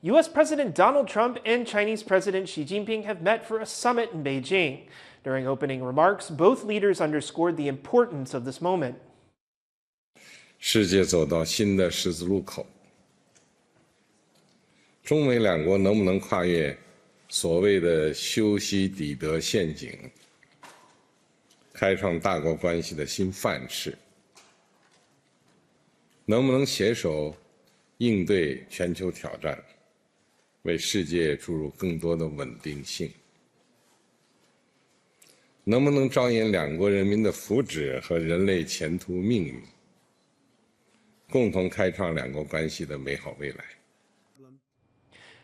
U.S. President Donald Trump and Chinese President Xi Jinping have met for a summit in Beijing. During opening remarks, both leaders underscored the importance of this moment. 世界走到新的十字路口，中美两国能不能跨越所谓的修昔底德陷阱，开创大国关系的新范式？能不能携手应对全球挑战，为世界注入更多的稳定性？能不能着眼两国人民的福祉和人类前途命运，共同开创两国关系的美好未来？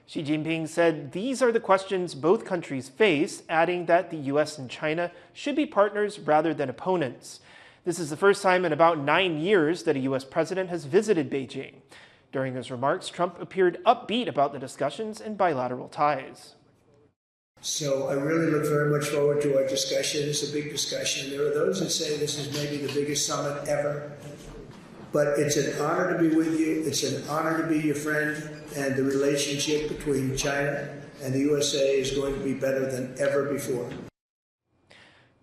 Xi Jinping said these are the questions both countries face, adding that the U.S. and China should be partners rather than opponents. This is the first time in about 9 years that a U.S. president has visited Beijing. During his remarks, Trump appeared upbeat about the discussions and bilateral ties. So I really look very much forward to our discussion. It's a big discussion. There are those that say this is maybe the biggest summit ever. But it's an honor to be with you. It's an honor to be your friend. And the relationship between China and the USA is going to be better than ever before.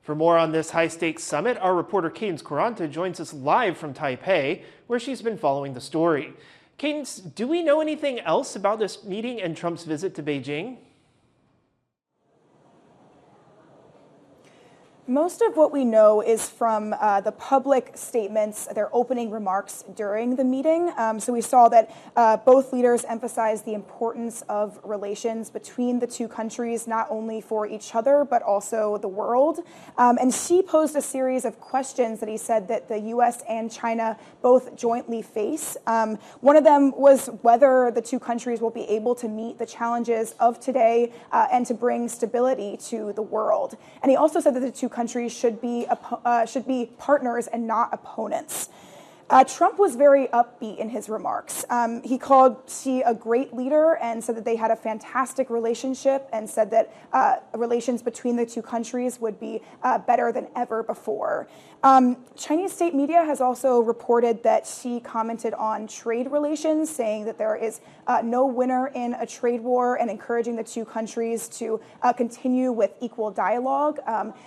For more on this high-stakes summit, our reporter Cadence Quaranta joins us live from Taipei, where she's been following the story. Cadence, do we know anything else about this meeting and Trump's visit to Beijing? Most of what we know is from the public statements, their opening remarks during the meeting. So we saw that both leaders emphasized the importance of relations between the two countries, not only for each other, but also the world. And Xi posed a series of questions that he said that the U.S. and China both jointly face. One of them was whether the two countries will be able to meet the challenges of today and to bring stability to the world. And he also said that the two countries should be partners and not opponents. Trump was very upbeat in his remarks. He called Xi a great leader and said that they had a fantastic relationship and said that relations between the two countries would be better than ever before. Chinese state media has also reported that Xi commented on trade relations, saying that there is no winner in a trade war and encouraging the two countries to continue with equal dialogue.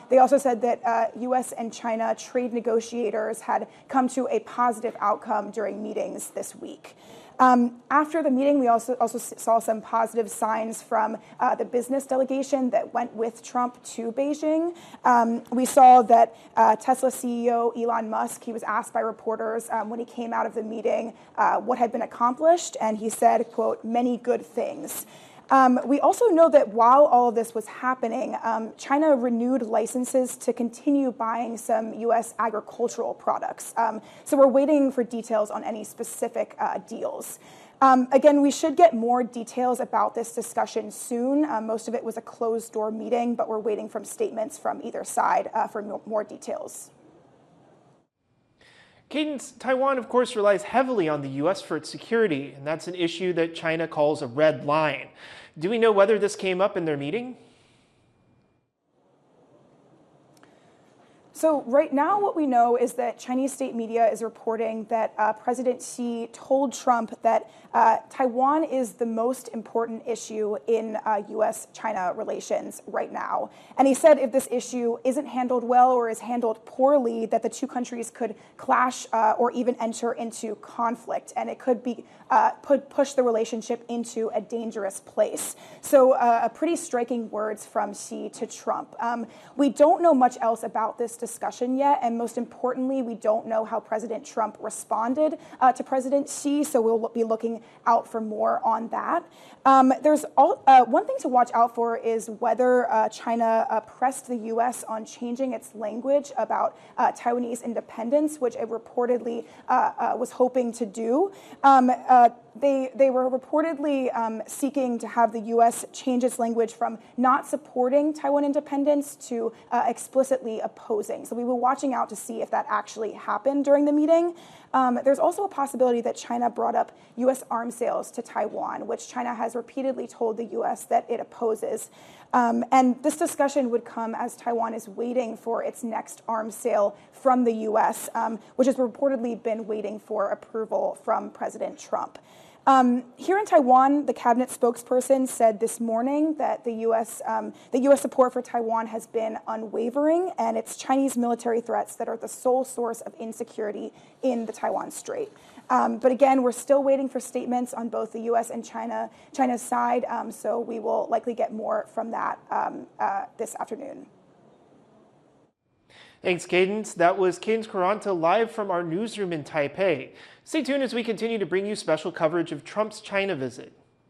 They also said that U.S. and China trade negotiators had come to a positive outcome during meetings this week. After the meeting, we also saw some positive signs from the business delegation that went with Trump to Beijing. We saw that Tesla CEO Elon Musk, he was asked by reporters when he came out of the meeting what had been accomplished, and he said, quote, "many good things." We also know that while all of this was happening, China renewed licenses to continue buying some U.S. agricultural products. So we're waiting for details on any specific deals. Again, we should get more details about this discussion soon. Most of it was a closed-door meeting, but we're waiting for statements from either side for more details. Cadence, Taiwan, of course, relies heavily on the U.S. for its security, and that's an issue that China calls a red line. Do we know whether this came up in their meeting? So right now what we know is that Chinese state media is reporting that President Xi told Trump that Taiwan is the most important issue in U.S.-China relations right now. And he said if this issue isn't handled well or is handled poorly, that the two countries could clash or even enter into conflict, and it could be push the relationship into a dangerous place. So a pretty striking words from Xi to Trump. We don't know much else about this discussion yet, and most importantly, we don't know how President Trump responded to President Xi, so we'll be looking out for more on that. There's one thing to watch out for is whether China pressed the U.S. on changing its language about Taiwanese independence, which it reportedly was hoping to do. They were reportedly seeking to have the U.S. change its language from not supporting Taiwan independence to explicitly opposing. So we were watching out to see if that actually happened during the meeting. There's also a possibility that China brought up U.S. arms sales to Taiwan, which China has repeatedly told the U.S. that it opposes. And this discussion would come as Taiwan is waiting for its next arms sale from the U.S., which has reportedly been waiting for approval from President Trump. Here in Taiwan, the cabinet spokesperson said this morning that the U.S. Support for Taiwan has been unwavering, and it's Chinese military threats that are the sole source of insecurity in the Taiwan Strait. But again, we're still waiting for statements on both the U.S. and China's side, so we will likely get more from that this afternoon. Thanks, Cadence. That was Cadence Quaranta live from our newsroom in Taipei. Stay tuned as we continue to bring you special coverage of Trump's China visit.